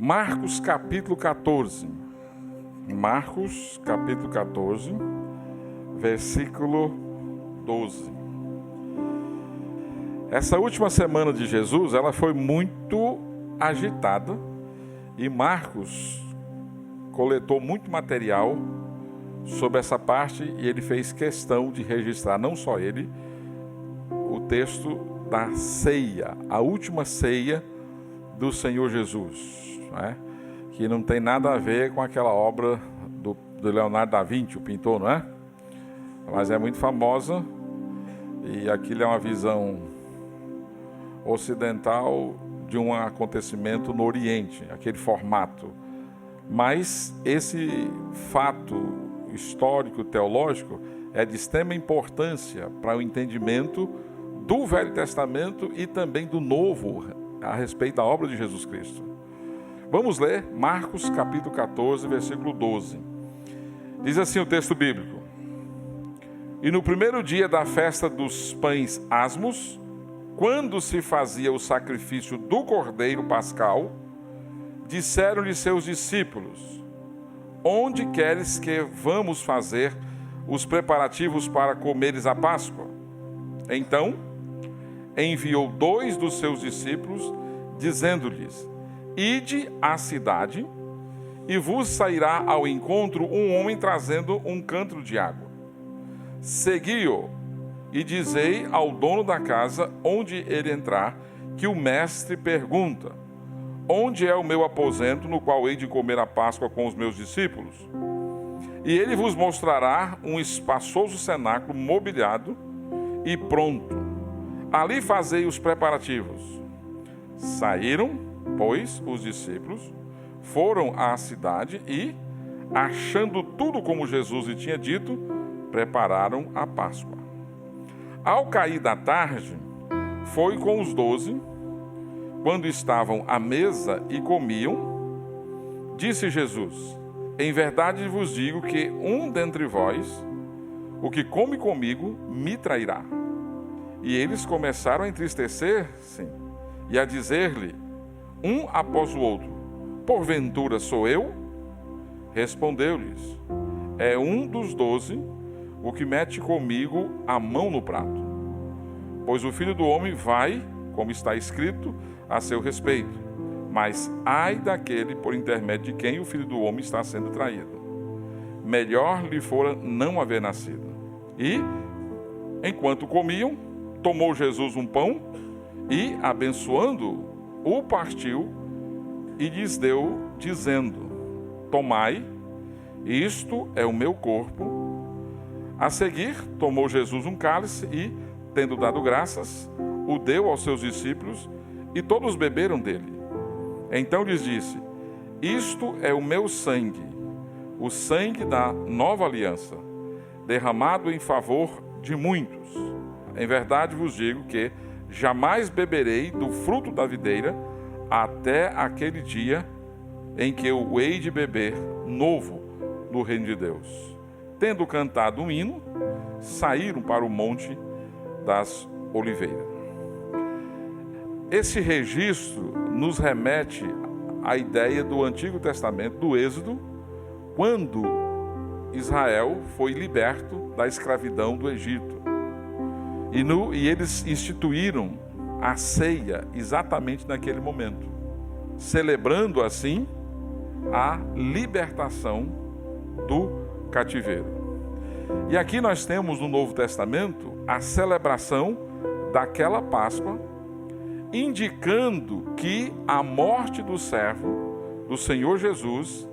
Marcos capítulo 14. Marcos capítulo 14, versículo 12. Essa última semana de Jesus, ela foi muito agitada e Marcos coletou muito material sobre essa parte e ele fez questão de registrar, não só ele, o texto da ceia, a última ceia do Senhor Jesus, né? Que não tem nada a ver com aquela obra do Leonardo da Vinci, o pintor, não é? Mas é muito famosa e aquilo é uma visão ocidental de um acontecimento no Oriente, aquele formato. Mas esse fato histórico, teológico, é de extrema importância para o entendimento do Velho Testamento e também do Novo, a respeito da obra de Jesus Cristo. Vamos ler Marcos capítulo 14, versículo 12. Diz assim o texto bíblico: E no primeiro dia da festa dos pães asmos, quando se fazia o sacrifício do cordeiro pascal, disseram-lhe seus discípulos: Onde queres que vamos fazer os preparativos para comeres a Páscoa? Então enviou 2 dos seus discípulos, dizendo-lhes: Ide à cidade, e vos sairá ao encontro um homem trazendo um cântaro de água. Segui-o, e dizei ao dono da casa, onde ele entrar, que o mestre pergunta: Onde é o meu aposento, no qual hei de comer a Páscoa com os meus discípulos? E ele vos mostrará um espaçoso cenáculo mobiliado e pronto. Ali fazei os preparativos. Saíram, pois, os discípulos, foram à cidade e, achando tudo como Jesus lhe tinha dito, prepararam a Páscoa. Ao cair da tarde, foi com os 12, quando estavam à mesa e comiam, disse Jesus: Em verdade vos digo que um dentre vós, o que come comigo, me trairá. E eles começaram a entristecer-se e a dizer-lhe, um após o outro: Porventura sou eu? Respondeu-lhes: É um dos 12, o que mete comigo a mão no prato. Pois o Filho do Homem vai, como está escrito, a seu respeito. Mas ai daquele por intermédio de quem o Filho do Homem está sendo traído. Melhor lhe fora não haver nascido. E, enquanto comiam, tomou Jesus um pão e, abençoando-o, o partiu e lhes deu, dizendo: Tomai, isto é o meu corpo. A seguir, tomou Jesus um cálice e, tendo dado graças, o deu aos seus discípulos e todos beberam dele. Então lhes disse: Isto é o meu sangue, o sangue da nova aliança, derramado em favor de muitos. Em verdade vos digo que jamais beberei do fruto da videira até aquele dia em que eu hei de beber novo no reino de Deus. Tendo cantado um hino, saíram para o monte das Oliveiras. Esse registro nos remete à ideia do Antigo Testamento, do Êxodo, quando Israel foi liberto da escravidão do Egito. E eles instituíram a ceia exatamente naquele momento, celebrando assim a libertação do cativeiro. E aqui nós temos no Novo Testamento a celebração daquela Páscoa, indicando que a morte do servo, do Senhor Jesus,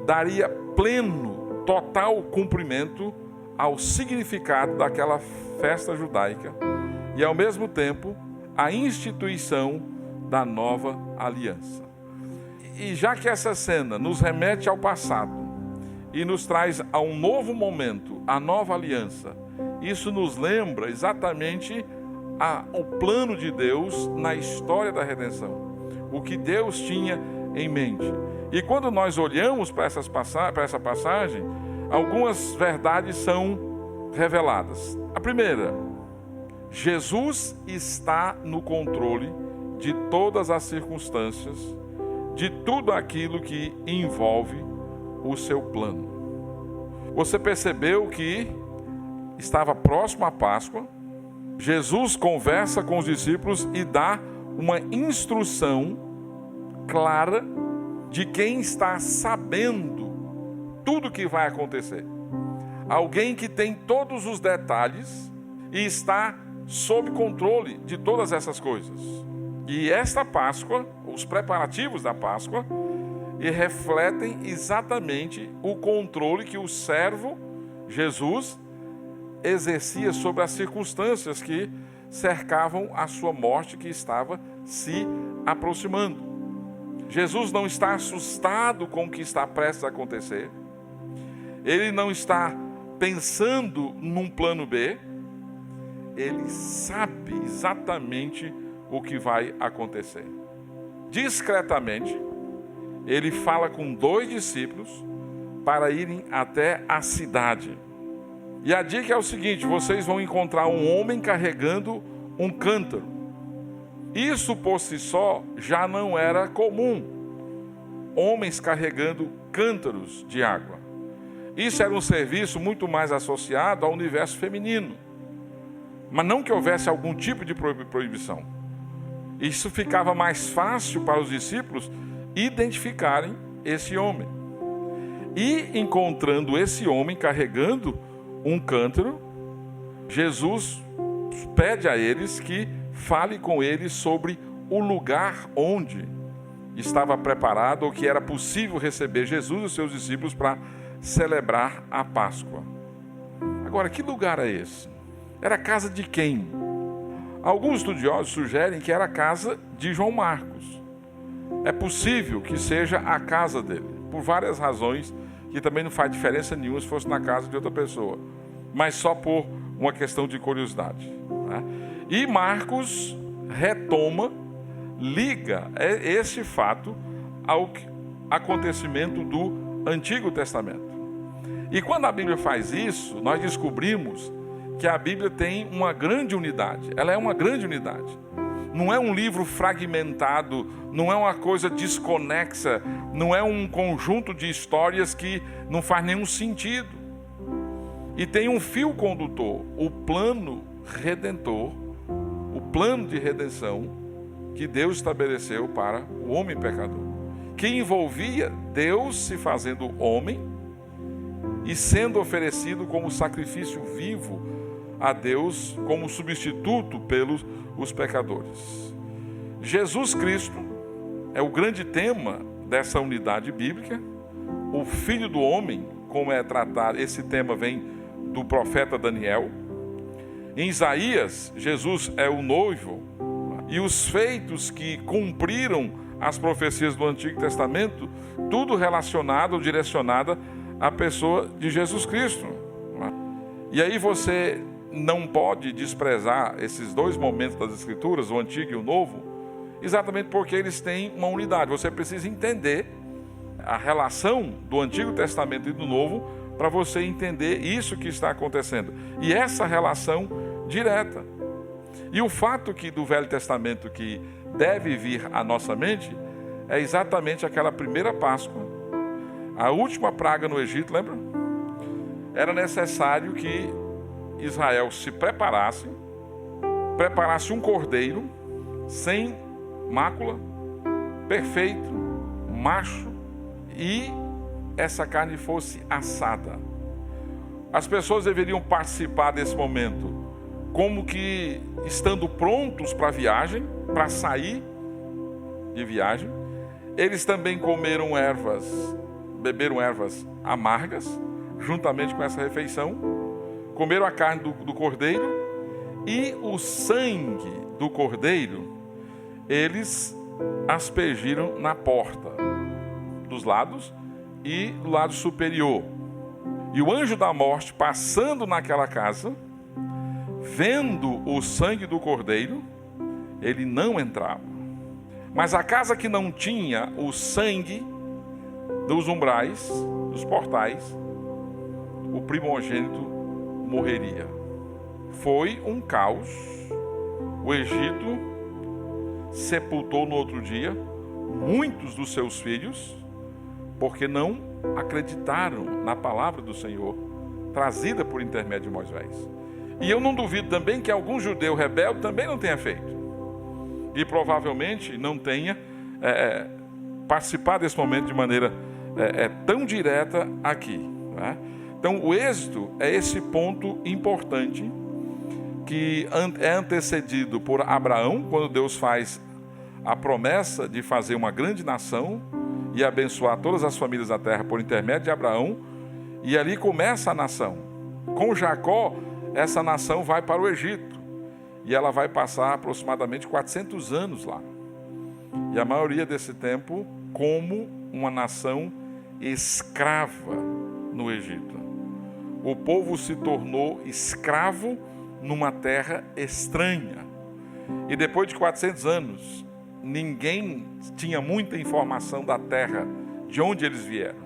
daria pleno, total cumprimento ao significado daquela festa judaica e, ao mesmo tempo, a instituição da nova aliança. E já que essa cena nos remete ao passado e nos traz a um novo momento, a nova aliança, isso nos lembra exatamente o plano de Deus na história da redenção, o que Deus tinha em mente. E quando nós olhamos para essa passagem, algumas verdades são reveladas. A primeira: Jesus está no controle de todas as circunstâncias de tudo aquilo que envolve o seu plano. Você percebeu que estava próximo à Páscoa, Jesus conversa com os discípulos e dá uma instrução clara de quem está sabendo tudo o que vai acontecer. Alguém que tem todos os detalhes e está sob controle de todas essas coisas. E esta Páscoa, os preparativos da Páscoa, refletem exatamente o controle que o servo Jesus exercia sobre as circunstâncias que cercavam a sua morte, que estava se aproximando. Jesus não está assustado com o que está prestes a acontecer. Ele não está pensando num plano B. Ele sabe exatamente o que vai acontecer. Discretamente, ele fala com 2 discípulos para irem até a cidade. E a dica é o seguinte: vocês vão encontrar um homem carregando um cântaro. Isso por si só já não era comum. Homens carregando cântaros de água. Isso era um serviço muito mais associado ao universo feminino. Mas não que houvesse algum tipo de proibição. Isso ficava mais fácil para os discípulos identificarem esse homem. E encontrando esse homem carregando um cântaro, Jesus pede a eles que fale com eles sobre o lugar onde estava preparado, ou que era possível receber Jesus e os seus discípulos para celebrar a Páscoa. Agora, que lugar é esse? Era a casa de quem? Alguns estudiosos sugerem que era a casa de João Marcos. É possível que seja a casa dele, por várias razões, que também não faz diferença nenhuma se fosse na casa de outra pessoa, mas só por uma questão de curiosidade, né? E Marcos retoma, liga esse fato ao acontecimento do Antigo Testamento. E quando a Bíblia faz isso, nós descobrimos que a Bíblia tem uma grande unidade. Ela é uma grande unidade. Não é um livro fragmentado, não é uma coisa desconexa, não é um conjunto de histórias que não faz nenhum sentido. E tem um fio condutor, o plano redentor, o plano de redenção que Deus estabeleceu para o homem pecador, que envolvia Deus se fazendo homem e sendo oferecido como sacrifício vivo a Deus, como substituto pelos os pecadores. Jesus Cristo é o grande tema dessa unidade bíblica. O Filho do Homem, como é tratado, esse tema vem do profeta Daniel. Em Isaías, Jesus é o noivo, e os feitos que cumpriram as profecias do Antigo Testamento, tudo relacionado ou direcionado à pessoa de Jesus Cristo. E aí você não pode desprezar esses 2 momentos das Escrituras, o Antigo e o Novo, exatamente porque eles têm uma unidade. Você precisa entender a relação do Antigo Testamento e do Novo para você entender isso que está acontecendo. E essa relação direta. E o fato que do Velho Testamento que deve vir à nossa mente é exatamente aquela primeira Páscoa, a última praga no Egito, lembra? Era necessário que Israel se preparasse um cordeiro sem mácula, perfeito, macho, e essa carne fosse assada. As pessoas deveriam participar desse momento como que estando prontos para a viagem, para sair de viagem. Eles também beberam ervas amargas, juntamente com essa refeição. Comeram a carne do cordeiro, e o sangue do cordeiro eles aspergiram na porta dos lados e do lado superior. E o anjo da morte, passando naquela casa, vendo o sangue do cordeiro, ele não entrava. Mas a casa que não tinha o sangue dos umbrais, dos portais, o primogênito morreria. Foi um caos. O Egito sepultou no outro dia muitos dos seus filhos, porque não acreditaram na palavra do Senhor, trazida por intermédio de Moisés. E eu não duvido também que algum judeu rebelde também não tenha feito. E provavelmente não tenha participado desse momento de maneira tão direta aqui, né? Então o êxodo é esse ponto importante que é antecedido por Abraão, quando Deus faz a promessa de fazer uma grande nação e abençoar todas as famílias da terra por intermédio de Abraão, e ali começa a nação. Com Jacó, essa nação vai para o Egito, e ela vai passar aproximadamente 400 anos lá. E a maioria desse tempo como uma nação escrava no Egito. O povo se tornou escravo numa terra estranha. E depois de 400 anos, ninguém tinha muita informação da terra, de onde eles vieram.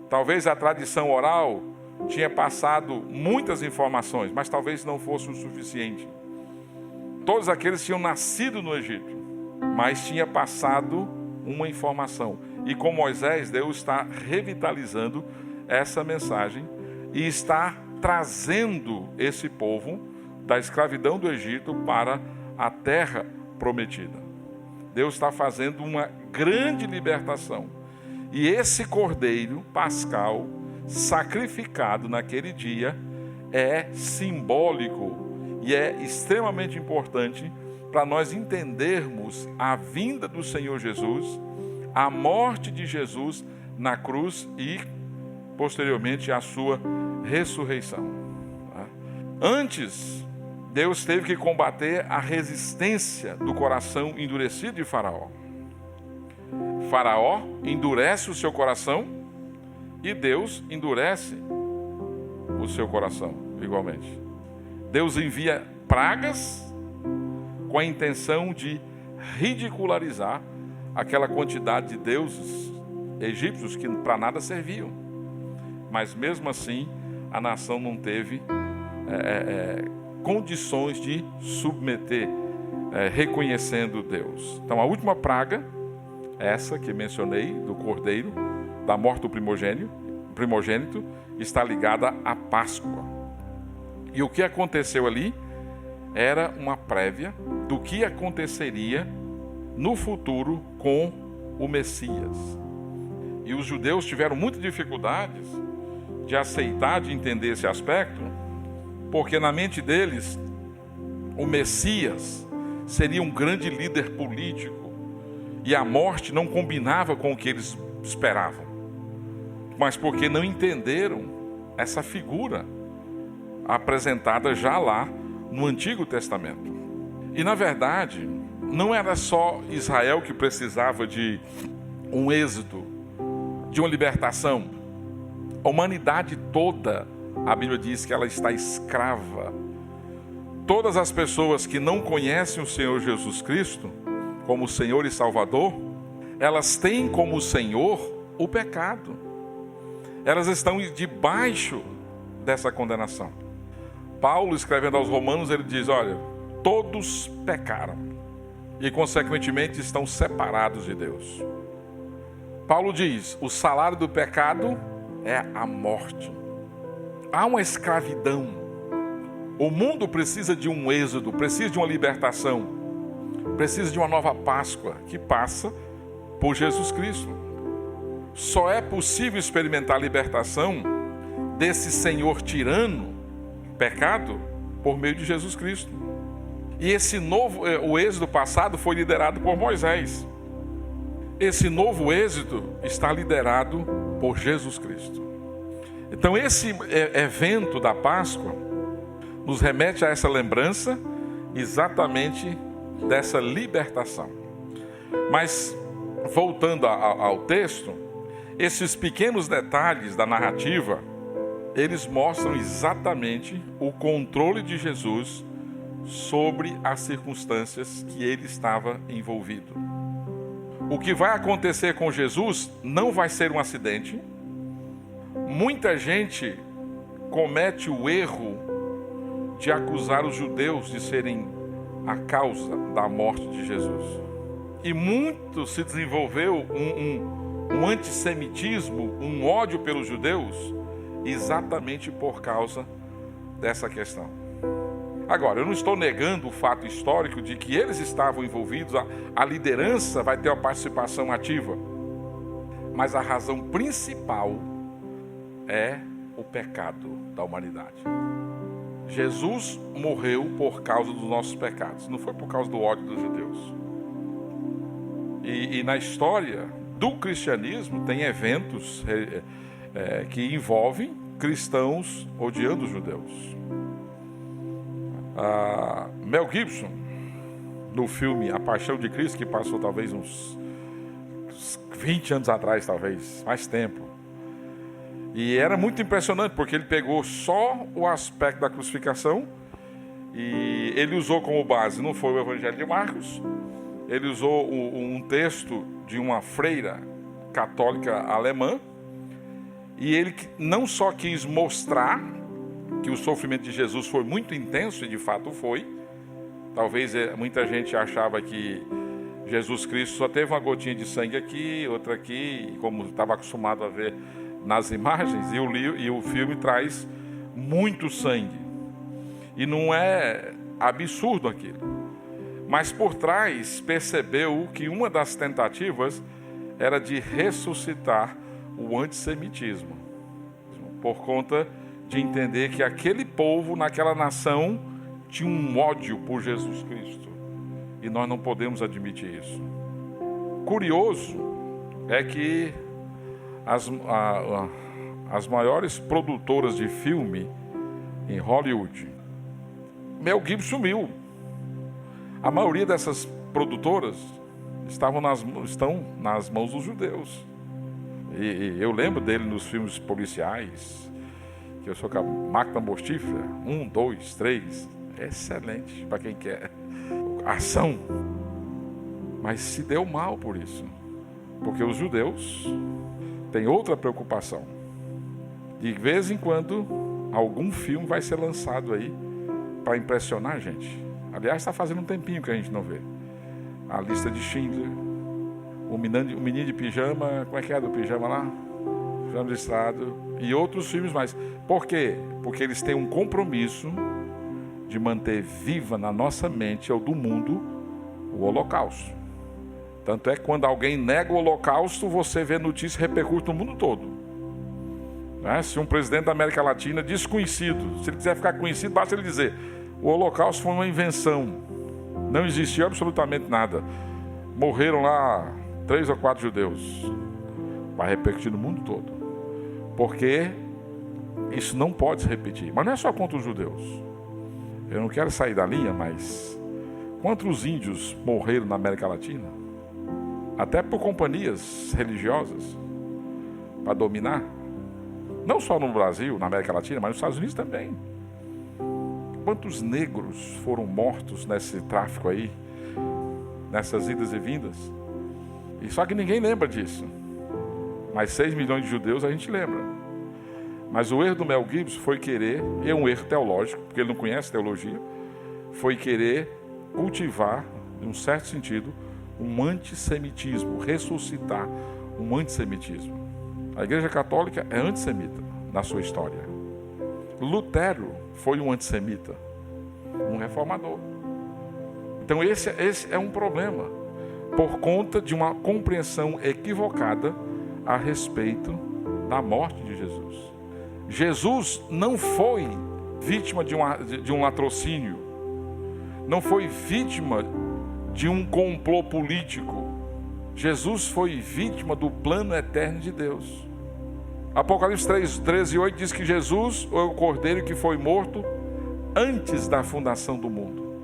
Talvez a tradição oral tinha passado muitas informações, mas talvez não fosse o suficiente. Todos aqueles tinham nascido no Egito, mas tinha passado uma informação. E com Moisés, Deus está revitalizando essa mensagem e está trazendo esse povo da escravidão do Egito para a terra prometida. Deus está fazendo uma grande libertação. E esse cordeiro pascal sacrificado naquele dia é simbólico e é extremamente importante para nós entendermos a vinda do Senhor Jesus, a morte de Jesus na cruz e, posteriormente, a sua ressurreição. Antes, Deus teve que combater a resistência do coração endurecido de Faraó. Faraó endurece o seu coração e Deus endurece o seu coração igualmente. Deus envia pragas com a intenção de ridicularizar aquela quantidade de deuses egípcios que para nada serviam. Mas mesmo assim, a nação não teve condições de submeter, reconhecendo Deus. Então a última praga, essa que mencionei, do cordeiro, da morte do primogênito, está ligada à Páscoa. E o que aconteceu ali era uma prévia do que aconteceria no futuro com o Messias. E os judeus tiveram muitas dificuldades de aceitar, de entender esse aspecto, porque na mente deles, o Messias seria um grande líder político e a morte não combinava com o que eles esperavam. Mas porque não entenderam essa figura apresentada já lá no Antigo Testamento. E na verdade, não era só Israel que precisava de um êxodo, de uma libertação. A humanidade toda, a Bíblia diz que ela está escrava. Todas as pessoas que não conhecem o Senhor Jesus Cristo como Senhor e Salvador, elas têm como Senhor o pecado. Elas estão debaixo dessa condenação. Paulo, escrevendo aos Romanos, ele diz, olha, todos pecaram e, consequentemente, estão separados de Deus. Paulo diz, o salário do pecado é a morte. Há uma escravidão. O mundo precisa de um êxodo, precisa de uma libertação, precisa de uma nova Páscoa que passa por Jesus Cristo. Só é possível experimentar a libertação desse senhor tirano, pecado, por meio de Jesus Cristo. E esse novo, o êxodo passado foi liderado por Moisés. Esse novo êxodo está liderado por Jesus Cristo. Então esse evento da Páscoa nos remete a essa lembrança exatamente dessa libertação. Mas, voltando ao texto, esses pequenos detalhes da narrativa, eles mostram exatamente o controle de Jesus sobre as circunstâncias que ele estava envolvido. O que vai acontecer com Jesus não vai ser um acidente. Muita gente comete o erro de acusar os judeus de serem a causa da morte de Jesus. E muito se desenvolveu um antissemitismo, um ódio pelos judeus, exatamente por causa dessa questão. Agora, eu não estou negando o fato histórico de que eles estavam envolvidos, a liderança vai ter uma participação ativa. Mas a razão principal é o pecado da humanidade. Jesus morreu por causa dos nossos pecados, não foi por causa do ódio dos judeus. E na história do cristianismo tem eventos que envolvem cristãos odiando os judeus. Mel Gibson, no filme A Paixão de Cristo, que passou talvez uns 20 anos atrás, talvez, mais tempo. E era muito impressionante, porque ele pegou só o aspecto da crucificação e ele usou como base, não foi o Evangelho de Marcos, ele usou um texto de uma freira católica alemã, e ele não só quis mostrar que o sofrimento de Jesus foi muito intenso, e de fato foi. Talvez muita gente achava que Jesus Cristo só teve uma gotinha de sangue aqui, outra aqui, como estava acostumado a ver nas imagens, e o filme traz muito sangue. E não é absurdo aquilo. Mas por trás percebeu que uma das tentativas era de ressuscitar o antissemitismo, por conta de entender que aquele povo, naquela nação, tinha um ódio por Jesus Cristo. E nós não podemos admitir isso. Curioso é que as maiores produtoras de filme em Hollywood, Mel Gibson sumiu. A maioria dessas produtoras estão nas mãos dos judeus. E eu lembro dele nos filmes policiais, que eu sou com a máquina mortífera, 1, 2, 3, excelente para quem quer ação. Mas se deu mal por isso, porque os judeus têm outra preocupação. De vez em quando, algum filme vai ser lançado aí para impressionar a gente. Aliás, está fazendo um tempinho que a gente não vê. A Lista de Schindler, o Menino de Pijama, como é que é do pijama lá? Pijama Listrado, e outros filmes mais. Por quê? Porque eles têm um compromisso de manter viva na nossa mente, ou do mundo, o Holocausto. Tanto é que quando alguém nega o Holocausto, você vê notícia repercute no mundo todo. Se um presidente da América Latina desconhecido, se ele quiser ficar conhecido, basta ele dizer: o Holocausto foi uma invenção, não existiu absolutamente nada, morreram lá 3 ou 4 judeus. Vai repercutir no mundo todo, porque isso não pode se repetir. Mas não é só contra os judeus. Eu não quero sair da linha, mas quantos índios morreram na América Latina? Até por companhias religiosas, para dominar. Não só no Brasil, na América Latina, mas nos Estados Unidos também. Quantos negros foram mortos nesse tráfico aí, nessas idas e vindas? E só que ninguém lembra disso. Mas 6 milhões de judeus a gente lembra. Mas o erro do Mel Gibson foi querer, e é um erro teológico, porque ele não conhece teologia, foi querer cultivar, em um certo sentido, um antissemitismo, ressuscitar um antissemitismo. A Igreja Católica é antissemita na sua história. Lutero foi um antissemita, um reformador. Então esse é um problema, por conta de uma compreensão equivocada a respeito da morte de Jesus. Jesus não foi vítima de um latrocínio, não foi vítima de um complô político. Jesus foi vítima do plano eterno de Deus. Apocalipse 13:8 diz que Jesus é o Cordeiro que foi morto antes da fundação do mundo.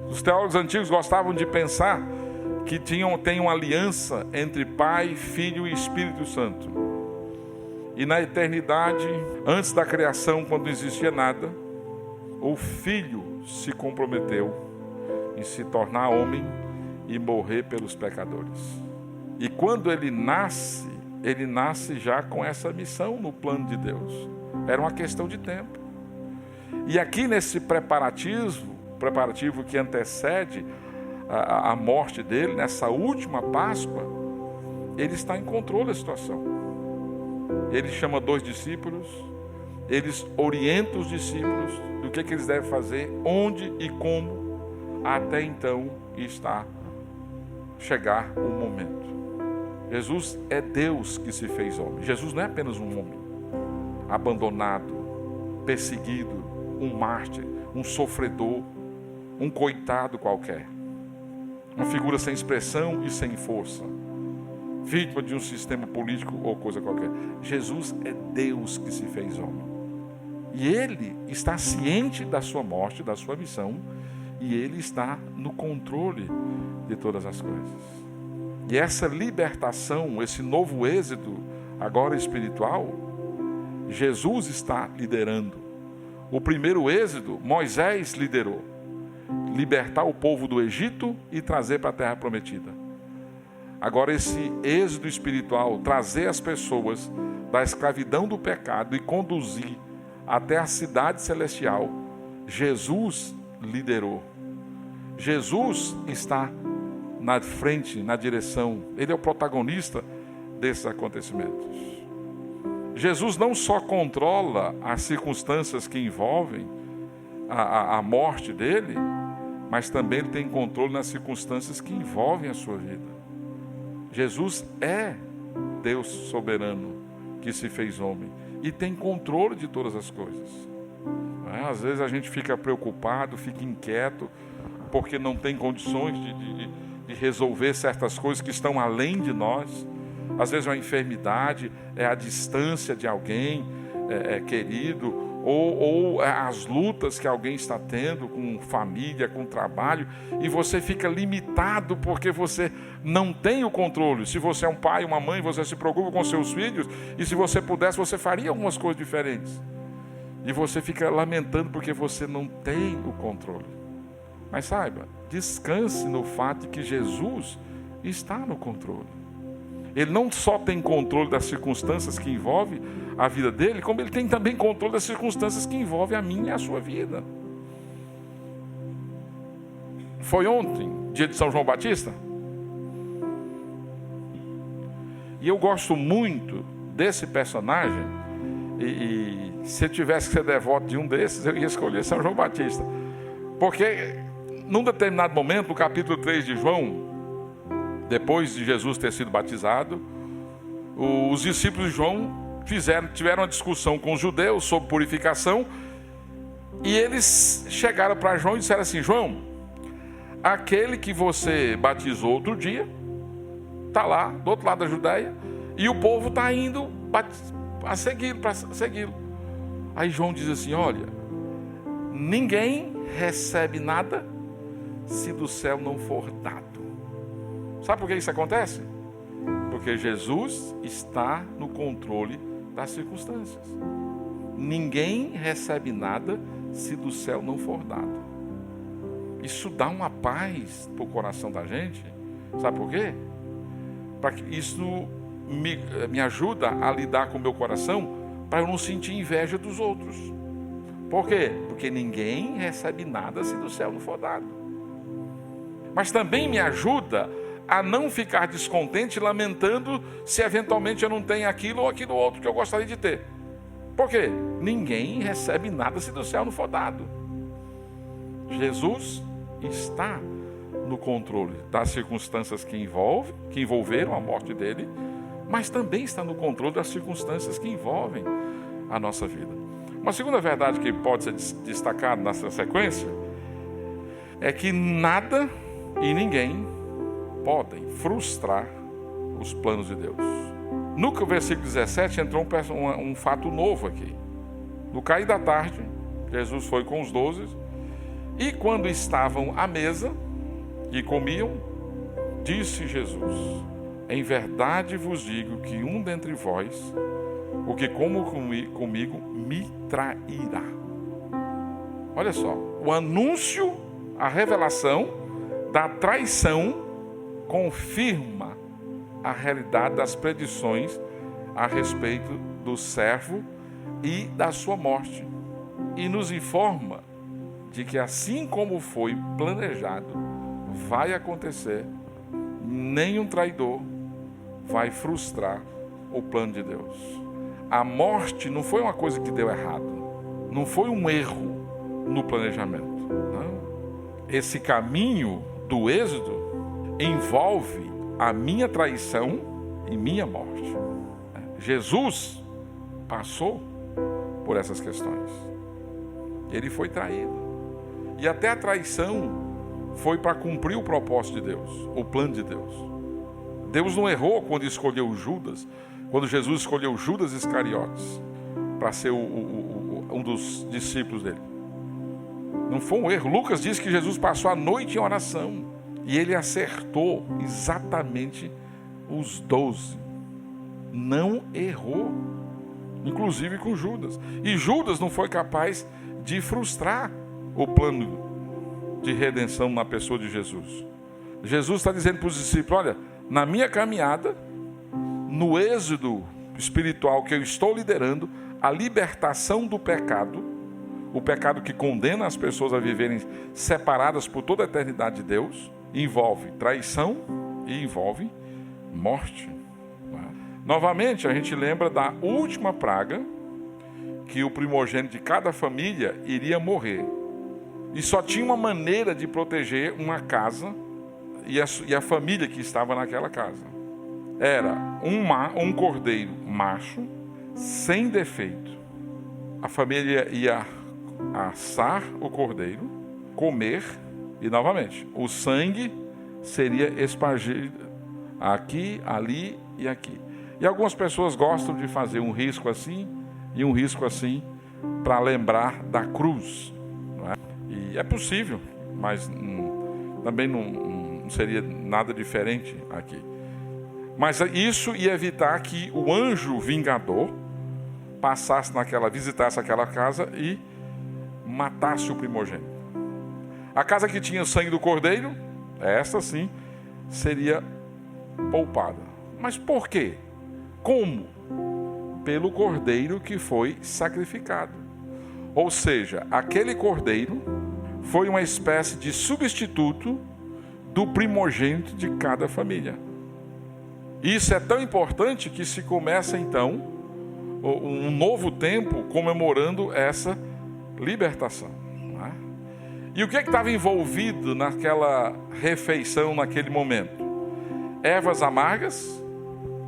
Os teólogos antigos gostavam de pensar que tem uma aliança entre Pai, Filho e Espírito Santo. E na eternidade, antes da criação, quando não existia nada, o Filho se comprometeu em se tornar homem e morrer pelos pecadores. E quando ele nasce já com essa missão no plano de Deus. Era uma questão de tempo. E aqui nesse preparativo que antecede a morte dele, nessa última Páscoa, ele está em controle da situação. Ele chama 2 discípulos, eles orientam os discípulos do que eles devem fazer, onde e como, até então chegar o momento. Jesus é Deus que se fez homem. Jesus não é apenas um homem abandonado, perseguido, um mártir, um sofredor, um coitado qualquer, uma figura sem expressão e sem força, vítima de um sistema político ou coisa qualquer. Jesus é Deus que se fez homem. E Ele está ciente da sua morte, da sua missão, e Ele está no controle de todas as coisas. E essa libertação, esse novo êxodo, agora espiritual, Jesus está liderando. O primeiro êxodo, Moisés liderou. Libertar o povo do Egito e trazer para a terra prometida. Agora esse êxodo espiritual, trazer as pessoas da escravidão do pecado e conduzir até a cidade celestial, Jesus liderou. Jesus está na frente, na direção. Ele é o protagonista desses acontecimentos. Jesus não só controla as circunstâncias que envolvem a morte dele, mas também ele tem controle nas circunstâncias que envolvem a sua vida. Jesus é Deus soberano que se fez homem e tem controle de todas as coisas. Às vezes a gente fica preocupado, fica inquieto, porque não tem condições de resolver certas coisas que estão além de nós. Às vezes é uma enfermidade, é a distância de alguém querido, ou as lutas que alguém está tendo com família, com trabalho, e você fica limitado porque você não tem o controle. Se você é um pai, uma mãe, você se preocupa com seus filhos, e se você pudesse, você faria algumas coisas diferentes. E você fica lamentando porque você não tem o controle. Mas saiba, descanse no fato de que Jesus está no controle. Ele não só tem controle das circunstâncias que envolvem a vida dele, como ele tem também controle das circunstâncias que envolvem a minha e a sua vida. Foi ontem, dia de São João Batista. E eu gosto muito desse personagem. E se eu tivesse que ser devoto de um desses, eu ia escolher São João Batista. Porque, num determinado momento, no capítulo 3 de João, depois de Jesus ter sido batizado, os discípulos de João tiveram uma discussão com os judeus sobre purificação, e eles chegaram para João e disseram assim: João, aquele que você batizou outro dia está lá do outro lado da Judéia, e o povo está indo para segui-lo. Aí João diz assim: olha, ninguém recebe nada se do céu não for dado. Sabe por que isso acontece? Porque Jesus está no controle das circunstâncias. Ninguém recebe nada se do céu não for dado. Isso dá uma paz para o coração da gente. Sabe por quê? Para que isso me ajuda a lidar com o meu coração, para eu não sentir inveja dos outros. Por quê? Porque ninguém recebe nada se do céu não for dado. Mas também me ajuda a não ficar descontente, lamentando se eventualmente eu não tenho aquilo ou aquilo outro que eu gostaria de ter. Por quê? Ninguém recebe nada se do céu não for dado. Jesus está no controle das circunstâncias que envolveram a morte dele, mas também está no controle das circunstâncias que envolvem a nossa vida. Uma segunda verdade que pode ser destacada nessa sequência é que nada e ninguém podem frustrar os planos de Deus. No versículo 17 entrou um fato novo aqui. No cair da tarde, Jesus foi com os 12, e quando estavam à mesa e comiam, disse Jesus: em verdade vos digo que um dentre vós, o que come comigo, me trairá. Olha só, o anúncio, a revelação da traição confirma a realidade das predições a respeito do servo e da sua morte, e nos informa de que, assim como foi planejado, vai acontecer, nenhum traidor vai frustrar o plano de Deus. A morte não foi uma coisa que deu errado, não foi um erro no planejamento. Não. Esse caminho do êxodo envolve a minha traição e minha morte. Jesus passou por essas questões. Ele foi traído. E até a traição foi para cumprir o propósito de Deus, o plano de Deus. Deus não errou quando escolheu Judas, quando Jesus escolheu Judas Iscariotes para ser um dos discípulos dele. Não foi um erro. Lucas diz que Jesus passou a noite em oração e ele acertou exatamente os 12. Não errou, inclusive com Judas. E Judas não foi capaz de frustrar o plano de redenção na pessoa de Jesus. Jesus está dizendo para os discípulos: olha, na minha caminhada, no êxodo espiritual que eu estou liderando, a libertação do pecado, o pecado que condena as pessoas a viverem separadas por toda a eternidade de Deus, envolve traição e envolve morte. Novamente, a gente lembra da última praga, que o primogênito de cada família iria morrer. E só tinha uma maneira de proteger uma casa e a família que estava naquela casa. Era um cordeiro macho, sem defeito. A família ia assar o cordeiro, comer, e novamente, o sangue seria espargido aqui, ali e aqui. E algumas pessoas gostam de fazer um risco assim e um risco assim para lembrar da cruz. Não é? E é possível, mas também não seria nada diferente aqui. Mas isso ia evitar que o anjo vingador visitasse aquela casa e matasse o primogênito. A casa que tinha o sangue do cordeiro, essa sim, seria poupada. Mas por quê? Como? Pelo cordeiro que foi sacrificado. Ou seja, aquele cordeiro foi uma espécie de substituto do primogênito de cada família. Isso é tão importante que se começa então um novo tempo comemorando essa libertação. Não é? E o que estava envolvido naquela refeição naquele momento? Ervas amargas,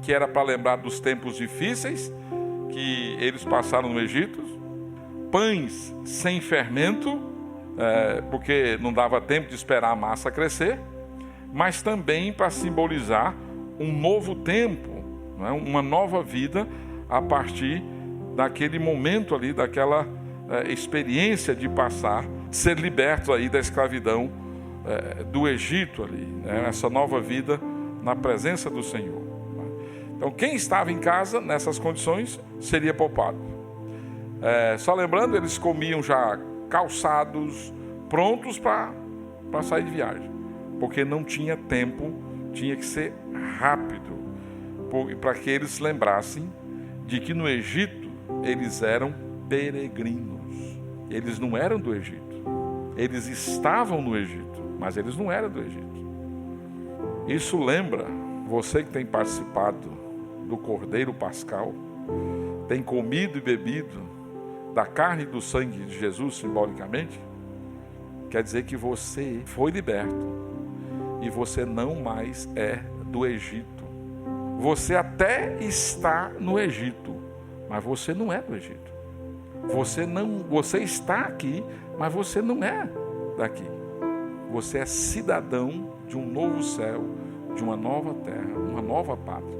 que era para lembrar dos tempos difíceis que eles passaram no Egito, pães sem fermento, porque não dava tempo de esperar a massa crescer, mas também para simbolizar um novo tempo, não é? Uma nova vida a partir daquele momento ali, daquela experiência de ser libertos aí da escravidão do Egito ali, né? Essa nova vida na presença do Senhor. Então, quem estava em casa nessas condições seria poupado. Só lembrando, eles comiam já calçados, prontos para sair de viagem, porque não tinha tempo, tinha que ser rápido, para que eles se lembrassem de que no Egito eles eram peregrinos. Eles não eram do Egito. Eles estavam no Egito, mas eles não eram do Egito. Isso lembra, você que tem participado do Cordeiro Pascal, tem comido e bebido da carne e do sangue de Jesus simbolicamente, quer dizer que você foi liberto e você não mais é do Egito. Você até está no Egito, mas você não é do Egito. Você está aqui, mas você não é daqui. Você é cidadão de um novo céu, de uma nova terra, uma nova pátria.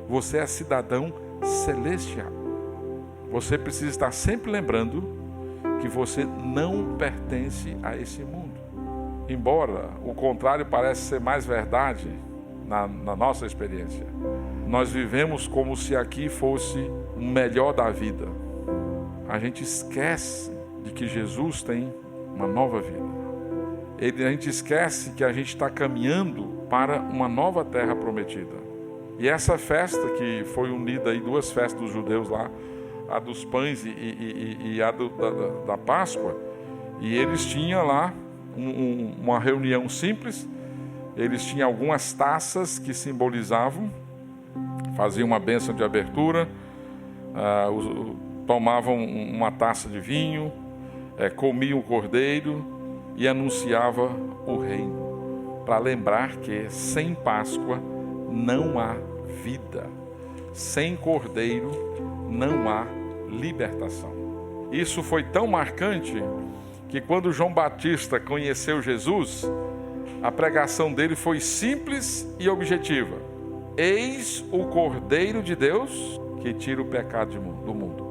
Você é cidadão celestial. Você precisa estar sempre lembrando que você não pertence a esse mundo. Embora o contrário pareça ser mais verdade na nossa experiência. Nós vivemos como se aqui fosse o melhor da vida. A gente esquece de que Jesus tem uma nova vida. A gente esquece que a gente está caminhando para uma nova terra prometida. E essa festa que foi unida aí, duas festas dos judeus lá, a dos pães e a da Páscoa, e eles tinham lá uma reunião simples. Eles tinham algumas taças que simbolizavam, faziam uma bênção de abertura, tomavam uma taça de vinho, comiam o cordeiro e anunciava o reino, para lembrar que sem Páscoa não há vida, sem cordeiro não há libertação. Isso foi tão marcante que quando João Batista conheceu Jesus, a pregação dele foi simples e objetiva. Eis o Cordeiro de Deus que tira o pecado do mundo.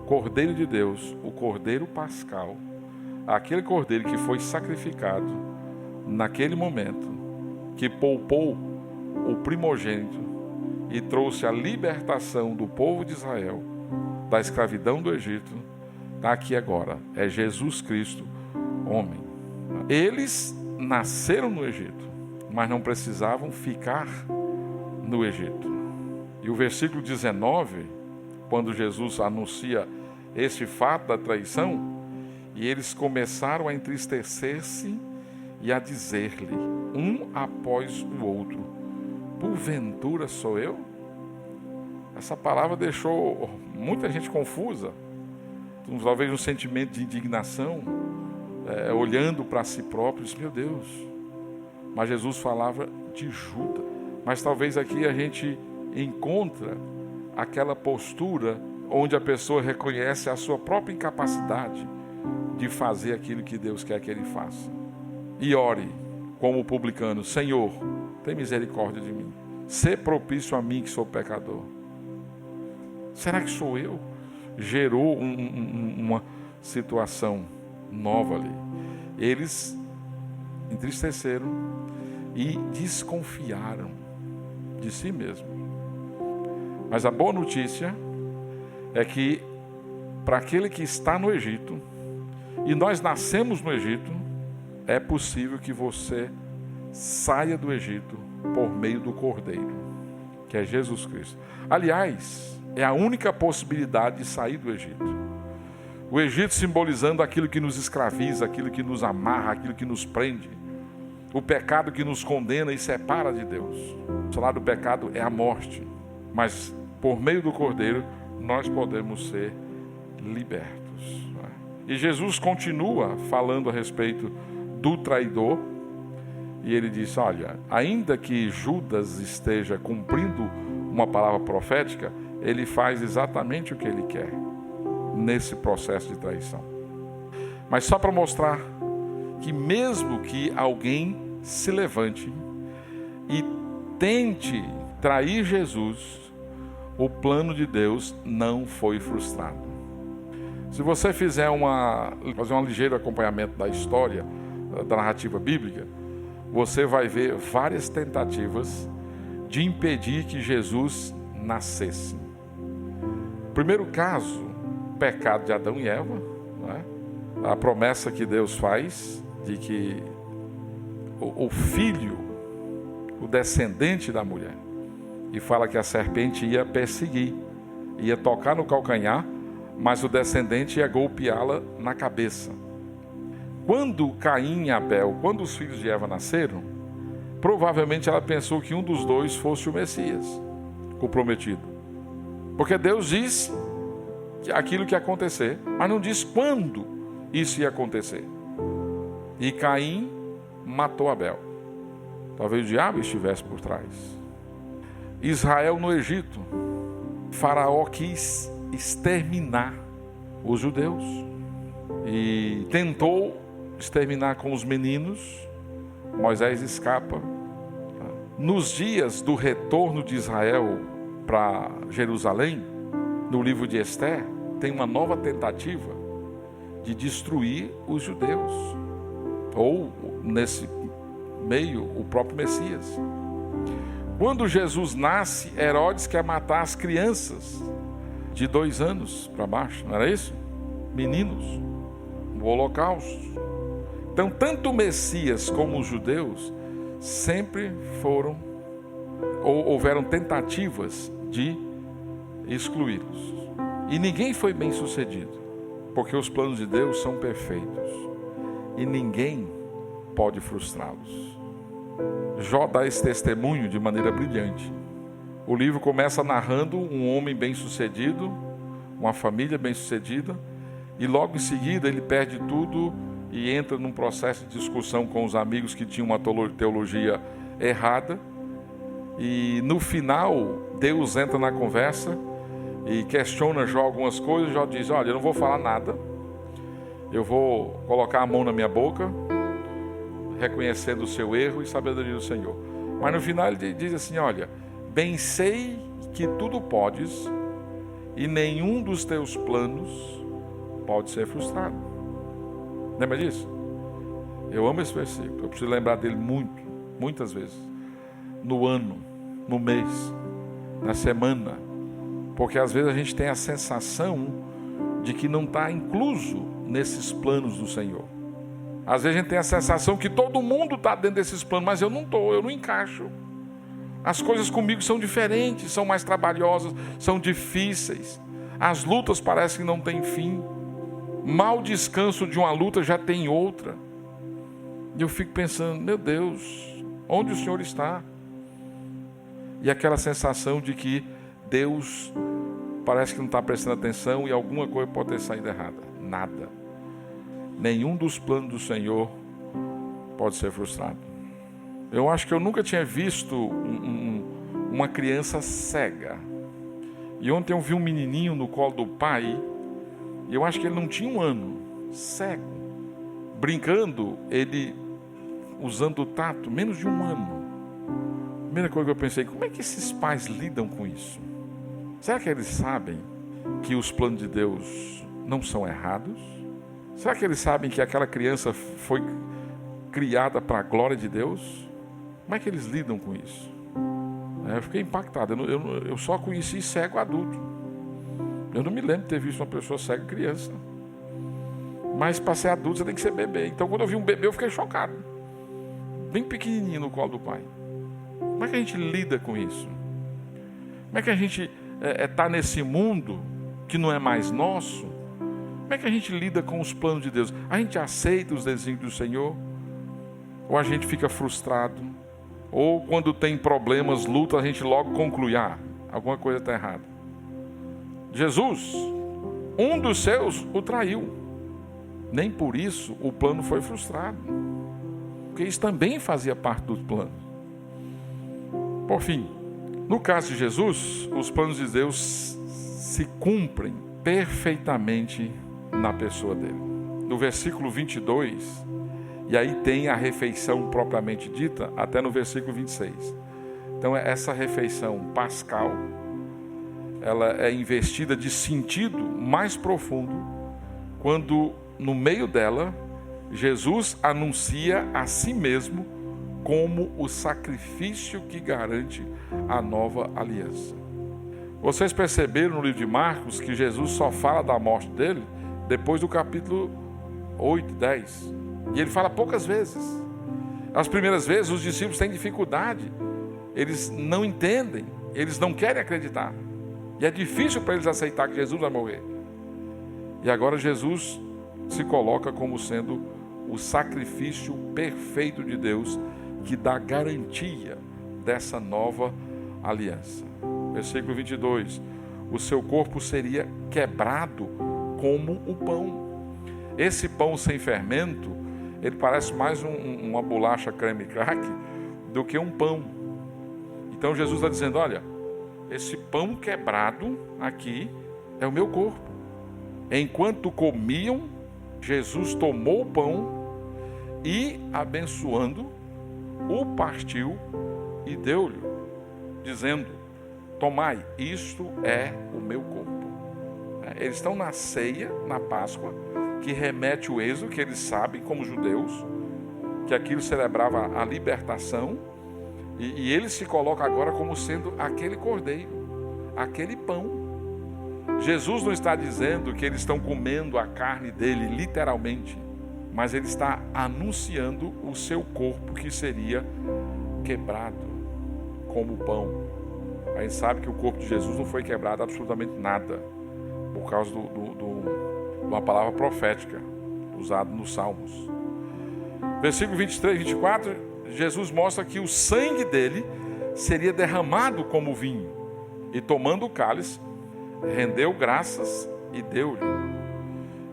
Cordeiro de Deus, o Cordeiro Pascal, aquele Cordeiro que foi sacrificado naquele momento, que poupou o primogênito e trouxe a libertação do povo de Israel da escravidão do Egito, está aqui agora. É Jesus Cristo, homem. Eles nasceram no Egito, mas não precisavam ficar no Egito. E o versículo 19, quando Jesus anuncia esse fato da traição, e eles começaram a entristecer-se e a dizer-lhe, um após o outro, porventura sou eu? Essa palavra deixou muita gente confusa, talvez um sentimento de indignação, olhando para si próprios, meu Deus. Mas Jesus falava de Judas. Mas talvez aqui a gente encontra aquela postura onde a pessoa reconhece a sua própria incapacidade de fazer aquilo que Deus quer que ele faça. E ore como o publicano, Senhor, tem misericórdia de mim. Sê propício a mim que sou pecador. Será que sou eu? Gerou uma situação nova ali. Eles entristeceram e desconfiaram de si mesmos. Mas a boa notícia é que para aquele que está no Egito, e nós nascemos no Egito, é possível que você saia do Egito por meio do Cordeiro, que é Jesus Cristo. Aliás, é a única possibilidade de sair do Egito. O Egito simbolizando aquilo que nos escraviza, aquilo que nos amarra, aquilo que nos prende. O pecado que nos condena e separa de Deus. O salário do pecado é a morte. Mas por meio do Cordeiro, nós podemos ser libertos. E Jesus continua falando a respeito do traidor. E ele diz, olha, ainda que Judas esteja cumprindo uma palavra profética, ele faz exatamente o que ele quer nesse processo de traição. Mas só para mostrar que mesmo que alguém se levante e tente trair Jesus, o plano de Deus não foi frustrado. Se você fazer um ligeiro acompanhamento da história, da narrativa bíblica, você vai ver várias tentativas de impedir que Jesus nascesse. Primeiro caso, o pecado de Adão e Eva, né? A promessa que Deus faz de que o filho, o descendente da mulher, e fala que a serpente ia perseguir, ia tocar no calcanhar, mas o descendente ia golpeá-la na cabeça. Quando Caim e Abel, quando os filhos de Eva nasceram, provavelmente ela pensou que um dos dois fosse o Messias, o prometido. Porque Deus disse aquilo que ia acontecer, mas não disse quando isso ia acontecer. E Caim matou Abel. Talvez o diabo estivesse por trás. Israel no Egito. Faraó quis exterminar os judeus e tentou exterminar com os meninos. Moisés escapa. Nos dias do retorno de Israel para Jerusalém, no livro de Esther, tem uma nova tentativa de destruir os judeus, ou nesse meio o próprio Messias. Quando Jesus nasce, Herodes quer matar as crianças de 2 anos para baixo, não era isso? Meninos, no Holocausto. Então, tanto o Messias como os judeus sempre houveram tentativas de excluí-los. E ninguém foi bem sucedido, porque os planos de Deus são perfeitos. E ninguém pode frustrá-los. Jó dá esse testemunho de maneira brilhante. O livro começa narrando um homem bem-sucedido, uma família bem-sucedida, e logo em seguida ele perde tudo e entra num processo de discussão com os amigos que tinham uma teologia errada. E no final, Deus entra na conversa e questiona Jó algumas coisas. Jó diz: olha, eu não vou falar nada, eu vou colocar a mão na minha boca, reconhecendo o seu erro e sabedoria do Senhor. Mas no final ele diz assim: olha, bem sei que tudo podes e nenhum dos teus planos pode ser frustrado. Lembra disso? Eu amo esse versículo, eu preciso lembrar dele muitas vezes, no ano, no mês, na semana, porque às vezes a gente tem a sensação de que não está incluso nesses planos do Senhor. Às vezes a gente tem a sensação que todo mundo está dentro desses planos, mas eu não estou, eu não encaixo. As coisas comigo são diferentes, são mais trabalhosas, são difíceis. As lutas parecem que não têm fim. Mal descanso de uma luta já tem outra. E eu fico pensando: meu Deus, onde o Senhor está? E aquela sensação de que Deus parece que não está prestando atenção e alguma coisa pode ter saído errada. Nada. Nenhum dos planos do Senhor pode ser frustrado. Eu acho que eu nunca tinha visto uma criança cega. E ontem eu vi um menininho no colo do pai, e eu acho que ele não tinha um ano, cego, brincando, ele usando o tato, menos de um ano. Primeira coisa que eu pensei: como é que esses pais lidam com isso? Será que eles sabem que os planos de Deus não são errados? Será que eles sabem que aquela criança foi criada para a glória de Deus? Como é que eles lidam com isso? Eu fiquei impactado. Eu só conheci cego adulto. Eu não me lembro de ter visto uma pessoa cega criança. Mas para ser adulto você tem que ser bebê. Então quando eu vi um bebê eu fiquei chocado. Bem pequenininho no colo do pai. Como é que a gente lida com isso? Como é que a gente está nesse mundo que não é mais nosso? Como é que a gente lida com os planos de Deus? A gente aceita os desígnios do Senhor? Ou a gente fica frustrado? Ou quando tem problemas, luta, a gente logo conclui: alguma coisa está errada. Jesus, um dos seus, o traiu. Nem por isso o plano foi frustrado, porque isso também fazia parte dos planos. Por fim, no caso de Jesus, os planos de Deus se cumprem perfeitamente na pessoa dele. No versículo 22, e aí tem a refeição propriamente dita, até no versículo 26. Então essa refeição pascal, ela é investida de sentido mais profundo, quando no meio dela, Jesus anuncia a si mesmo como o sacrifício que garante a nova aliança. Vocês perceberam no livro de Marcos que Jesus só fala da morte dele depois do capítulo 8, 10. E ele fala poucas vezes. As primeiras vezes os discípulos têm dificuldade, eles não entendem, eles não querem acreditar. E é difícil para eles aceitar que Jesus vai morrer. E agora Jesus se coloca como sendo o sacrifício perfeito de Deus, que dá garantia dessa nova aliança. Versículo 22. O seu corpo seria quebrado como o pão. Esse pão sem fermento, ele parece mais uma bolacha creme crack do que um pão. Então Jesus está dizendo: olha, esse pão quebrado aqui é o meu corpo. Enquanto comiam, Jesus tomou o pão e, abençoando, o partiu e deu-lhe, dizendo: tomai, isto é o meu corpo. Eles estão na ceia, na Páscoa, que remete o êxodo, que eles sabem como judeus, que aquilo celebrava a libertação, e ele se coloca agora como sendo aquele cordeiro, aquele pão. Jesus não está dizendo que eles estão comendo a carne dele literalmente, mas ele está anunciando o seu corpo que seria quebrado como pão. A gente sabe que o corpo de Jesus não foi quebrado absolutamente nada, por causa de uma palavra profética usada nos Salmos. Versículo 23 e 24, Jesus mostra que o sangue dele seria derramado como vinho. E tomando o cálice, rendeu graças e deu-lhe.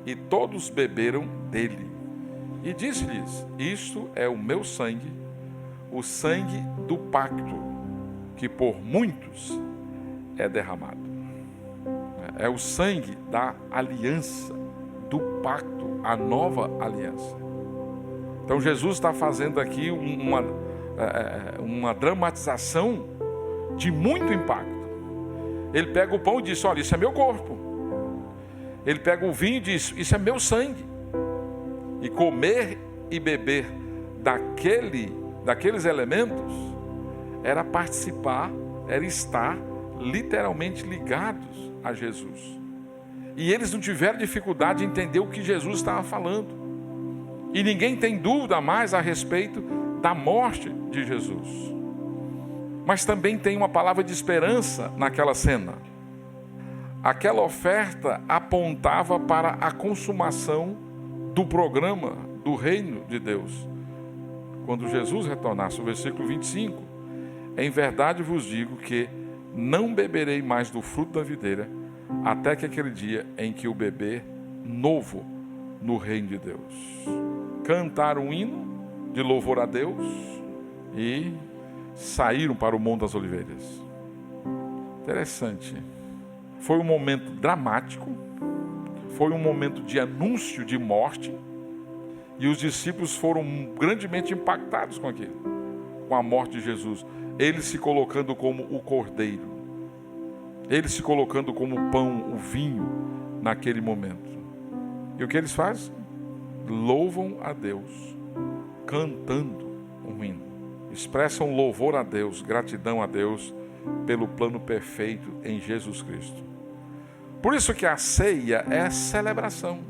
E todos beberam dele. E disse-lhes: isto é o meu sangue, o sangue do pacto, que por muitos é derramado. É o sangue da aliança, do pacto, a nova aliança. Então Jesus está fazendo aqui uma dramatização de muito impacto. Ele pega o pão e diz: olha, isso é meu corpo. Ele pega o vinho e diz: isso é meu sangue. E comer e beber daqueles elementos era participar, era estar literalmente ligados a Jesus. E eles não tiveram dificuldade de entender o que Jesus estava falando. E ninguém tem dúvida mais a respeito da morte de Jesus. Mas também tem uma palavra de esperança naquela cena. Aquela oferta apontava para a consumação do programa do reino de Deus. Quando Jesus retornasse, o versículo 25, em verdade vos digo que não beberei mais do fruto da videira, até que aquele dia em que o beber novo no reino de Deus. Cantaram um hino de louvor a Deus e saíram para o Monte das Oliveiras. Interessante. Foi um momento dramático, foi um momento de anúncio de morte, e os discípulos foram grandemente impactados com aquilo, com a morte de Jesus. Ele se colocando como o cordeiro, ele se colocando como o pão, o vinho, naquele momento. E o que eles fazem? Louvam a Deus, cantando um hino. Expressam louvor a Deus, gratidão a Deus, pelo plano perfeito em Jesus Cristo. Por isso que a ceia é celebração.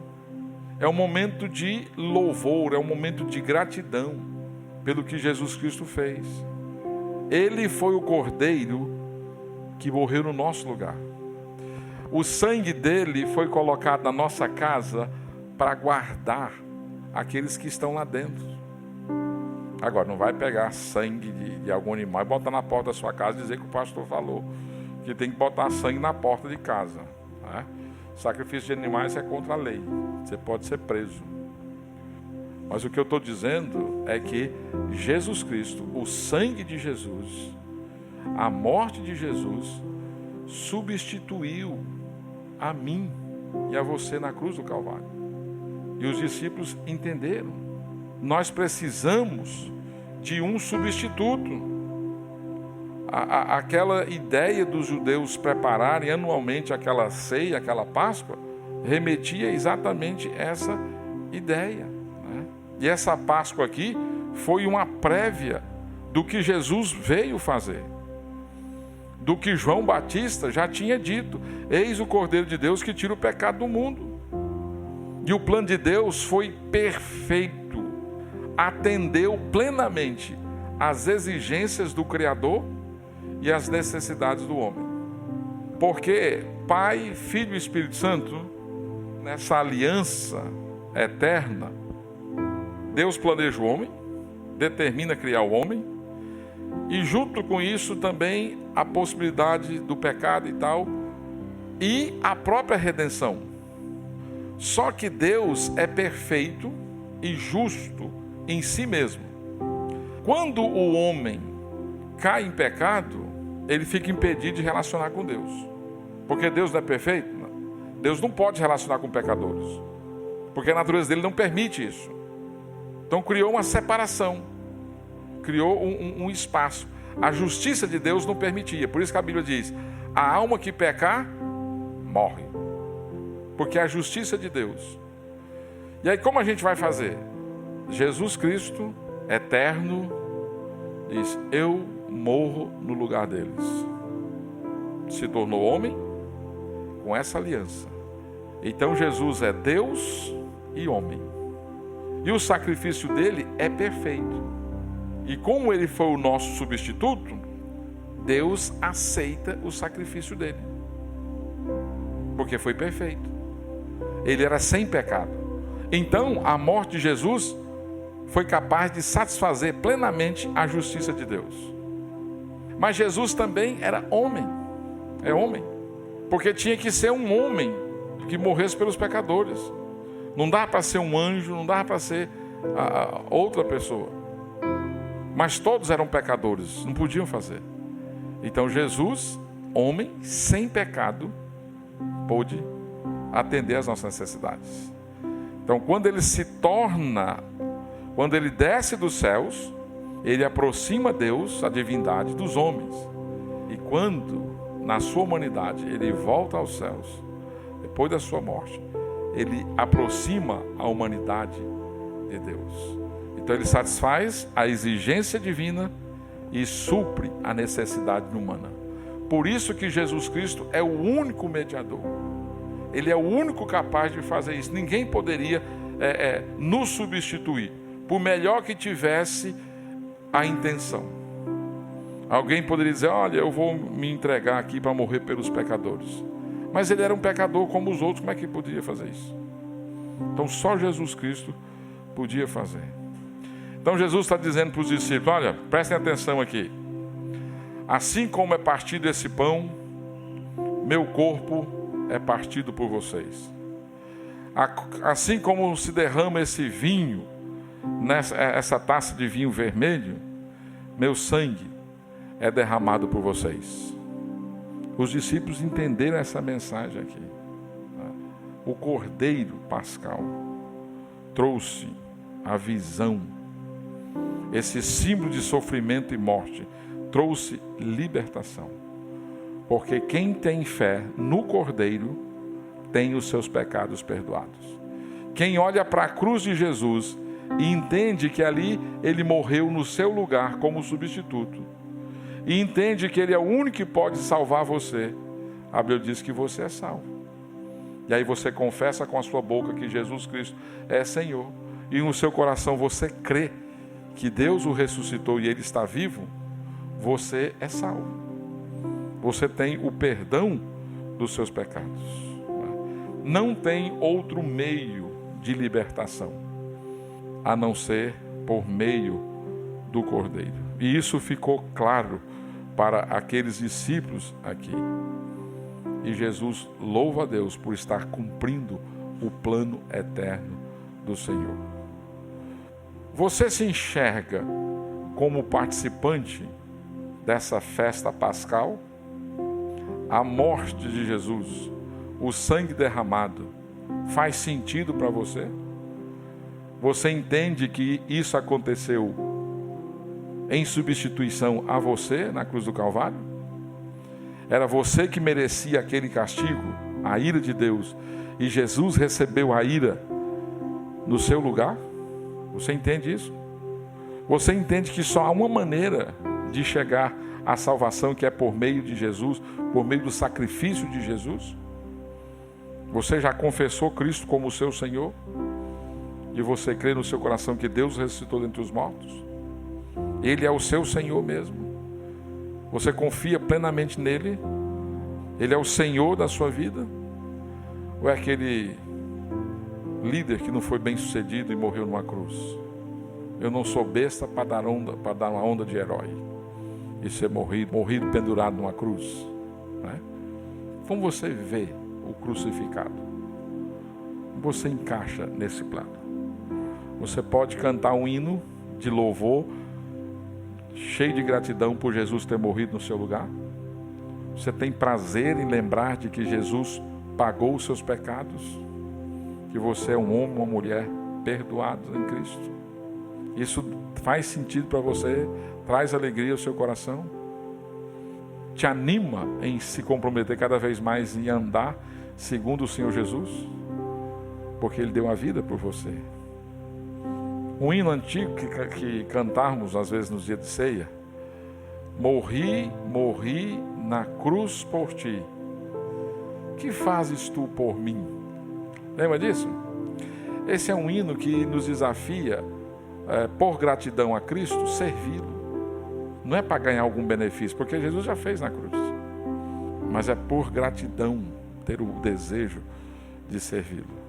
É um momento de louvor, é um momento de gratidão pelo que Jesus Cristo fez. Ele foi o cordeiro que morreu no nosso lugar. O sangue dele foi colocado na nossa casa para guardar aqueles que estão lá dentro. Agora, não vai pegar sangue de algum animal e botar na porta da sua casa e dizer que o pastor falou que tem que botar sangue na porta de casa, né? Sacrifício de animais é contra a lei. Você pode ser preso. Mas o que eu estou dizendo é que Jesus Cristo, o sangue de Jesus, a morte de Jesus, substituiu a mim e a você na cruz do Calvário. E os discípulos entenderam. Nós precisamos de um substituto. Aquela ideia dos judeus prepararem anualmente aquela ceia, aquela Páscoa, remetia exatamente essa ideia, né? E essa Páscoa aqui foi uma prévia do que Jesus veio fazer, do que João Batista já tinha dito: eis o Cordeiro de Deus que tira o pecado do mundo. E o plano de Deus foi perfeito, atendeu plenamente às exigências do Criador e às necessidades do homem. Porque Pai, Filho e Espírito Santo, nessa aliança eterna, Deus planeja o homem, determina criar o homem, e junto com isso também a possibilidade do pecado e tal, e a própria redenção. Só que Deus é perfeito e justo em si mesmo. Quando o homem cai em pecado, ele fica impedido de relacionar com Deus. Porque Deus não é perfeito? Deus não pode relacionar com pecadores, porque a natureza dele não permite isso. Então criou uma separação, criou um espaço. A justiça de Deus não permitia. Por isso que a Bíblia diz: a alma que pecar, morre. Porque é a justiça de Deus. E aí como a gente vai fazer? Jesus Cristo, eterno, diz: eu morro no lugar deles. Se tornou homem com essa aliança. Então Jesus é Deus e homem. E o sacrifício dele é perfeito. E como ele foi o nosso substituto, Deus aceita o sacrifício dele. Porque foi perfeito. Ele era sem pecado. Então a morte de Jesus foi capaz de satisfazer plenamente a justiça de Deus. Mas Jesus também era homem. É homem. Porque tinha que ser um homem que morresse pelos pecadores. Não dá para ser um anjo, não dá para ser outra pessoa. Mas todos eram pecadores, não podiam fazer. Então Jesus, homem, sem pecado, pôde atender às nossas necessidades. Então quando ele desce dos céus, ele aproxima Deus, a divindade, dos homens. E quando, na sua humanidade, ele volta aos céus, depois da sua morte, ele aproxima a humanidade de Deus. Então ele satisfaz a exigência divina e supre a necessidade humana. Por isso que Jesus Cristo é o único mediador. Ele é o único capaz de fazer isso. Ninguém poderia nos substituir, por melhor que tivesse a intenção. Alguém poderia dizer, olha, eu vou me entregar aqui para morrer pelos pecadores. Mas ele era um pecador como os outros, como é que podia fazer isso? Então só Jesus Cristo podia fazer. Então Jesus está dizendo para os discípulos, olha, prestem atenção aqui. Assim como é partido esse pão, meu corpo é partido por vocês. Assim como se derrama esse vinho, essa taça de vinho vermelho, meu sangue é derramado por vocês. Os discípulos entenderam essa mensagem aqui. O Cordeiro Pascal trouxe a visão, esse símbolo de sofrimento e morte, trouxe libertação. Porque quem tem fé no Cordeiro tem os seus pecados perdoados. Quem olha para a cruz de Jesus e entende que ali ele morreu no seu lugar como substituto, e entende que ele é o único que pode salvar você, a Bíblia diz que você é salvo. E aí você confessa com a sua boca que Jesus Cristo é Senhor, e no seu coração você crê que Deus o ressuscitou e ele está vivo, você é salvo. Você tem o perdão dos seus pecados. Não tem outro meio de libertação a não ser por meio do Cordeiro. E isso ficou claro para aqueles discípulos aqui. E Jesus louva a Deus por estar cumprindo o plano eterno do Senhor. Você se enxerga como participante dessa festa pascal? A morte de Jesus, o sangue derramado, faz sentido para você? Você entende que isso aconteceu em substituição a você na cruz do Calvário? Era você que merecia aquele castigo, a ira de Deus, e Jesus recebeu a ira no seu lugar? Você entende isso? Você entende que só há uma maneira de chegar à salvação, que é por meio de Jesus, por meio do sacrifício de Jesus? Você já confessou Cristo como seu Senhor? E você crê no seu coração que Deus ressuscitou dentre os mortos? Ele é o seu Senhor mesmo. Você confia plenamente nele? Ele é o Senhor da sua vida? Ou é aquele líder que não foi bem sucedido e morreu numa cruz? Eu não sou besta para dar uma onda de herói e ser morrido pendurado numa cruz, né? Como você vê o crucificado? Você encaixa nesse plano. Você pode cantar um hino de louvor, cheio de gratidão por Jesus ter morrido no seu lugar? Você tem prazer em lembrar de que Jesus pagou os seus pecados? Que você é um homem, uma mulher perdoados em Cristo? Isso faz sentido para você? Traz alegria ao seu coração? Te anima em se comprometer cada vez mais em andar segundo o Senhor Jesus? Porque Ele deu a vida por você. Um hino antigo que cantarmos às vezes nos dias de ceia: morri na cruz por ti, que fazes tu por mim? Lembra disso? Esse é um hino que nos desafia, por gratidão a Cristo, servi-lo. Não é para ganhar algum benefício, porque Jesus já fez na cruz, mas é por gratidão, ter o desejo de servi-lo.